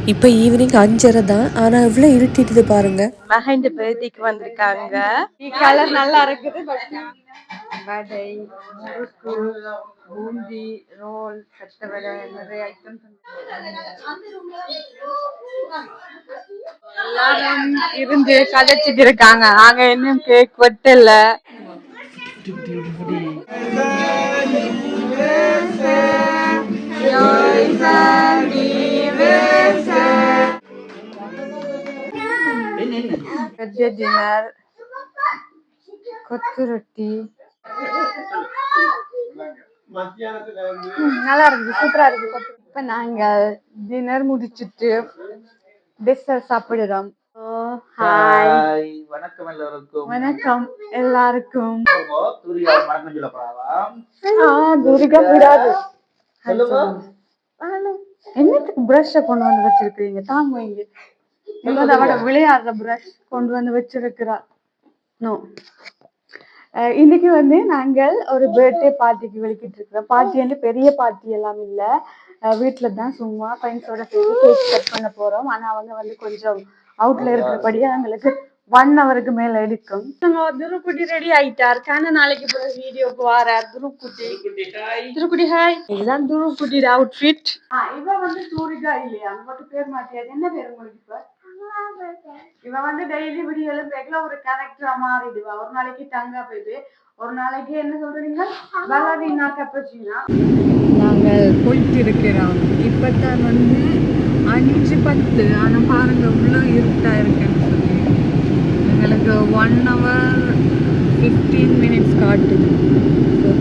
இப்போ ஈவினிங் 5:30 தான். ஆனா இவ்வளவு இருட்டிட்டு பாருங்க. மகன் பர்த்டேக்கு வந்திருக்காங்க. கலர் நல்லா இருக்குது. வடை, முறுக்கு, பூந்தி, ரோல், கட்டவடை நிறைய ஐட்டம்ஸ் எல்லாரும் இருந்து கதைச்சிட்டு இருக்காங்க. நாங்க இன்னும் கேக் வெட்டல. டின்னர், கொத்து ரொட்டி நல்லா இருக்கு, சூப்பரா இருக்கு. இப்ப நாங்க டின்னர் முடிச்சிட்டு டெசர்ட் சாப்பிடுறோம். ஹாய், வணக்கம் எல்லாருக்கும். வணக்கம் எல்லாருக்கும். துரிகா விடாது. என்னத்துக்கு பிரஷ் கொண்டு வந்து வச்சிருக்கீங்க? தாங்க இங்க. அவட விளையாடுற பிரஷ் கொண்டு வந்து வச்சிருக்கிறா. நோ, இன்னைக்கு வந்து நாங்கள் ஒரு பர்த்டே பார்ட்டிக்கு வெளிக்கிட்டு இருக்கிறோம். பார்ட்டி வந்து பெரிய பார்ட்டி எல்லாம் இல்ல, வீட்டுல தான் சும்மா ஃப்ரெண்ட்ஸோட சேர்ந்து கேக் கட் பண்ண போறோம். ஆனா அவங்க வந்து கொஞ்சம் அவுட்ல இருக்கிறபடியா எங்களுக்கு 1 ஹவருக்கு மேல எடுக்கும். துருக்குட்டி ரெடி ஆயிட்டார். கான நாளைக்கு பிறகு வீடியோக்கு வாரார். துருக்குட்டி ஹாய். இதுதான் துருக்குட்டி அவுட்ஃபிட். இவ வந்து தூரிகா இல்லையா? மட்டும் பேர் மாட்டியாது. என்ன பேர் உங்களுக்கு? இப்ப இவ வந்து டெய்லி வீடியோல ரெகுலர் ஒரு கேரக்டரா மாறிடுவா. ஒரு நாளைக்கு தங்கா பேபி, ஒரு நாளைக்கு என்ன சொல்றீங்க, பலரினா கப்பச்சினா. நாங்கள் போயிட்டு இருக்கிறோம். இப்பதான் வந்து 5:10. ஆனா பாருங்க இவ்வளோ இருட்டா இருக்குன்னு சொல்லி எங்களுக்கு 1 ஹவர் 15 மினிட்ஸ் காட்டுது.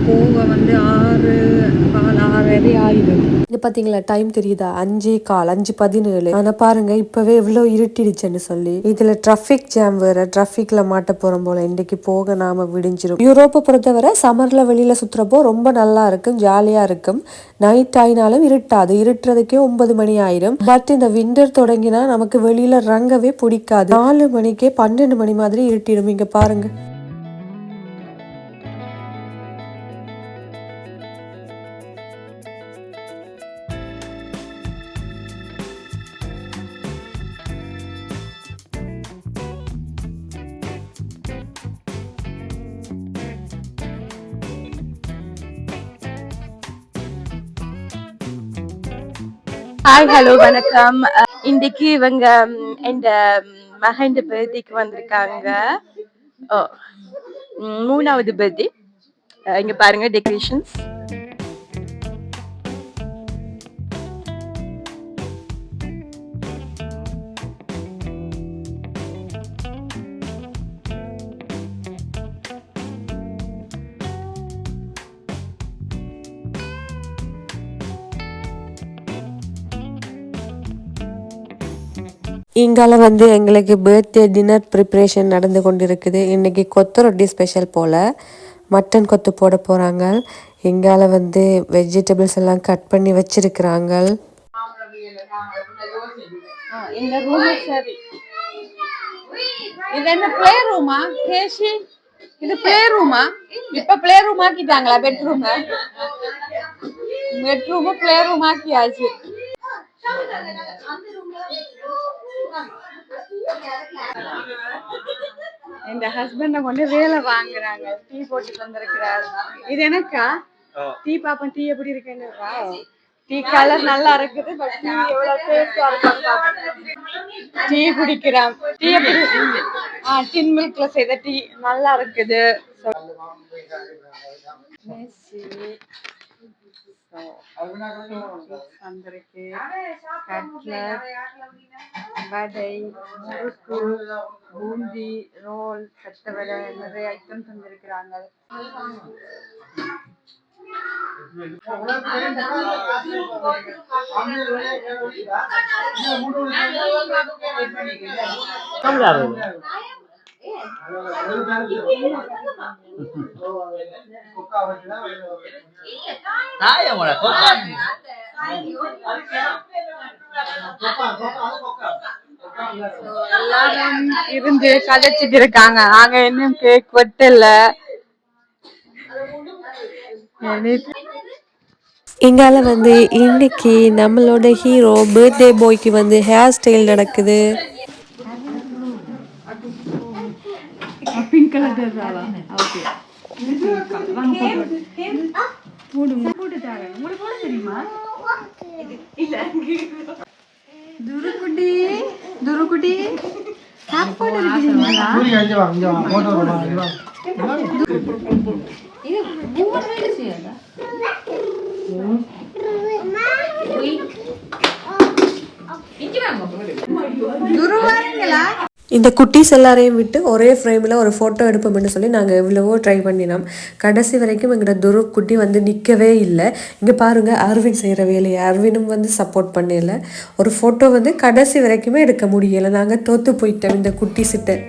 போக வந்து 6:15 ஆயிடும். இது பாத்தீங்களா, டைம் தெரியுதா? 5:15, 5:17. ஆனா பாருங்க இப்பவே இவ்வளவு இருட்டிடுச்சுன்னு சொல்லி. இதுல டிராபிக் ஜாம் வேற. டிராபிக்ல மாட்ட போறோம் போல. இன்னைக்கு போக நாம விடிஞ்சிரும். யூரோப்பை பொறுத்தவரை சம்மர்ல வெளியில சுத்துறப்போ ரொம்ப நல்லா இருக்கும், ஜாலியா இருக்கும். நைட் ஆயினாலும் இருட்டாது. இருட்டுறதுக்கே 9 மணி ஆயிரும். பட் இந்த விண்டர் தொடங்கினா நமக்கு வெளியில ரங்கவே பிடிக்காது. 4 மணிக்கே 12 மணி மாதிரி இருட்டிடும். இங்க பாருங்க. ஹாய், ஹலோ, வணக்கம். இன்னைக்கு இவங்க இந்த மகன் பர்த்டேக்கு வந்திருக்காங்க. 3வது பர்த்டே. இங்க பாருங்க டெக்கரேஷன்ஸ். இங்கால வந்து எங்களுக்கு பர்த்டே டின்னர் ப்ரிப்ரேஷன் நடந்து கொண்டு இருக்குது. இன்னைக்கு கொத்து ரொட்டி ஸ்பெஷல் போல. மட்டன் கொத்து போட போறாங்க. இங்கால வந்து வெஜிடபிள்ஸ் எல்லாம் கட் பண்ணி வச்சிருக்கிறாங்க. இந்த ரூம் சரி. இது என்ன ப்ளே ரூமா கேஷி? இது ப்ளே ரூமா? இப்ப ப்ளே ரூம் ஆக்கிட்டாங்களா? பெட்ரூம் ப்ளே ரூம் ஆக்கியாச்சு. என் ஹஸ்பண்ட கொண்டு வேலை வாங்குறாங்க. டீ போட்டு வந்திருக்கிறார். இது எனக்கா டீ? பாப்பா டீ எப்படி இருக்குன்னு. டீ கலர் நல்லா இருக்குது. பட் டீ எவ்வளவு டேஸ்டா இருக்கு. டீ குடிக்கிறோம். டீ எப்படி? டின் மில்க்ல செய்த டீ நல்லா இருக்குது. வந்திருக்கு கட்லட், வடை, முறுக்கு, பூந்தி, ரோல், கட்டவடை நிறைய ஐட்டம்ஸ் வந்திருக்கிறாங்க. எல்லாரும் இருந்து கதைச்சிட்டு இருக்காங்க. நாங்க இன்னும் கேக் வெட்டல. இங்கால வந்து இன்னைக்கு நம்மளோட ஹீரோ பர்த்டே பாய்க்கு வந்து ஹேர் ஸ்டைல் நடக்குது. பிங்க் கலர் ட்ரெஸ்ஸாவா? ஓகே. வாங்க போடுங்க. போட்டு தரேன். உங்களுக்கு போட தெரியுமா? இல்ல. துருக்குட்டி துருக்குட்டி சாப்பாடு இருக்குங்களா? சூரிய அஞ்சு வா இங்க வா போட்டோ வா இங்க வா. இது பூவா வேலை செய்யாதா? இங்க வாங்க. துருவாங்களா? இந்த குட்டீஸ் எல்லாரையும் விட்டு ஒரே ஃப்ரேமில் ஒரு ஃபோட்டோ எடுப்போம்னு சொல்லி நாங்கள் எவ்வளவோ ட்ரை பண்ணினோம். கடைசி வரைக்கும் எங்களோட துரு குட்டி வந்து நிற்கவே இல்லை. இங்கே பாருங்கள் அரவின் செய்கிற வேலையை அரவினும் வந்து சப்போர்ட் பண்ணல. ஒரு ஃபோட்டோ வந்து கடைசி வரைக்குமே எடுக்க முடியலை. நாங்கள் தோற்று போயிட்டோம் இந்த குட்டீஸ்கிட்ட.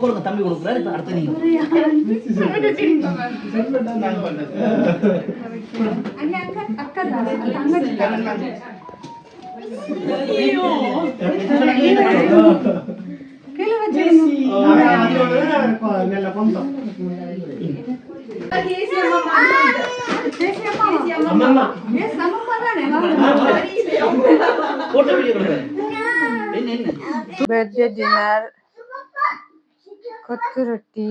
போடுங்க தம்பி கொடுக்குறாரு இப்ப அடுத்து நீங்க பர்த்டே டின்னர், கொத்து ரொட்டி,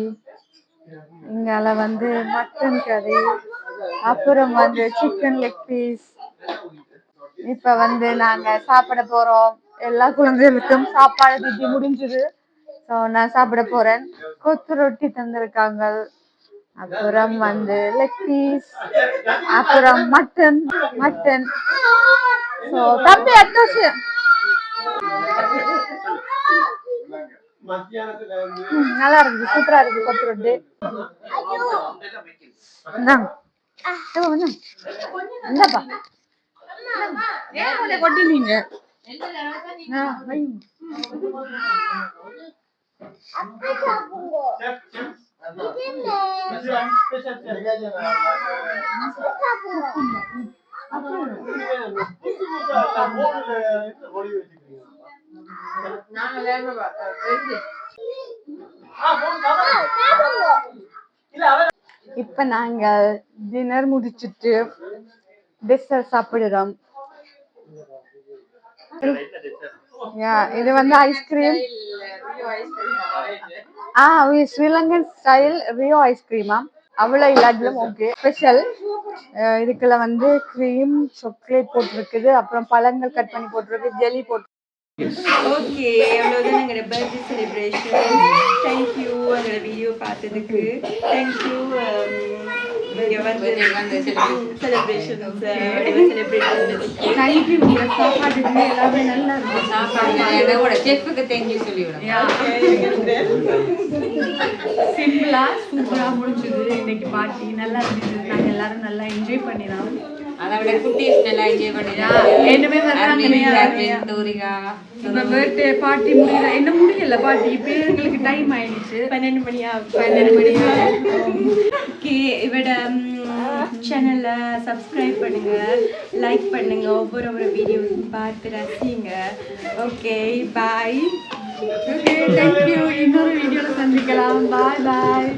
இங்கால வந்து மட்டன் கறி, அப்புறம் வந்து சிக்கன் லெக் பீஸ். இப்ப வந்து நாங்க சாப்பிட போறோம். எல்லா குழந்தைகளுக்கும் சாப்பாடு திட்டி முடிஞ்சது. ஸோ நான் சாப்பிட போறேன். கொத்து ரொட்டி தந்திருக்காங்க, அப்புறம் வந்து லெக் பீஸ், அப்புறம் மட்டன். ஸோ தம்பி அத்தோஷ் நல்லா இருக்கு, சூப்பரா இருக்கு கொத்து ரொட்டி. இந்தாப்பா கொட்டினீங்க. இப்ப நாங்க டின்னர் முடிச்சிட்டு டெசர்ட் சாப்பிடுறோம். இது வந்து ஐஸ்கிரீம், ஸ்ரீலங்கன் ஸ்டைல் ரியோ ஐஸ்கிரீமா. அவ்வளவு இல்லாட்டிலும் ஓகே. ஸ்பெஷல் இதுக்குள்ள வந்து கிரீம் சாக்லேட் போட்டிருக்குது, அப்புறம் பழங்கள் கட் பண்ணி போட்டிருக்கு, ஜெல்லி போட்டு. ஓகே, அவ்வளோதான் எங்களோட பர்த்டே செலிப்ரேஷன். தேங்க்யூ எங்களோட வீடியோ பார்த்ததுக்கு. தேங்க்யூ. இங்கே வந்து செலிப்ரேஷன் தேங்க்யூ. சாப்பாடுக்கு எல்லாமே நல்லா இருக்கு. சாப்பாடு செஃப்க்கு தேங்க்யூ சொல்லிவிடும். சிம்பிளா சூப்பரா முடிஞ்சது. இன்னைக்கு பார்ட்டி நல்லா இருந்துச்சு. நாங்க எல்லாரும் நல்லா என்ஜாய் பண்ணினோம். அதை விட குட்டீஸ் நல்லா என்ஜாய் பண்ணிடுறாங்க. என்னமே பர்த்டே பார்ட்டி முடியல, என்ன முடியல பார்ட்டி. இப்போ எங்களுக்கு டைம் ஆயிடுச்சு. 12 மணி ஆகும். ஓகே, இவட சேனலை சப்ஸ்கிரைப் பண்ணுங்கள், லைக் பண்ணுங்கள், ஒவ்வொரு வீடியோஸும் பார்த்து ரசிங்க. Okay, bye. Okay, thank you. இன்னொரு வீடியோவில் சந்திக்கலாம். பாய் பாய்.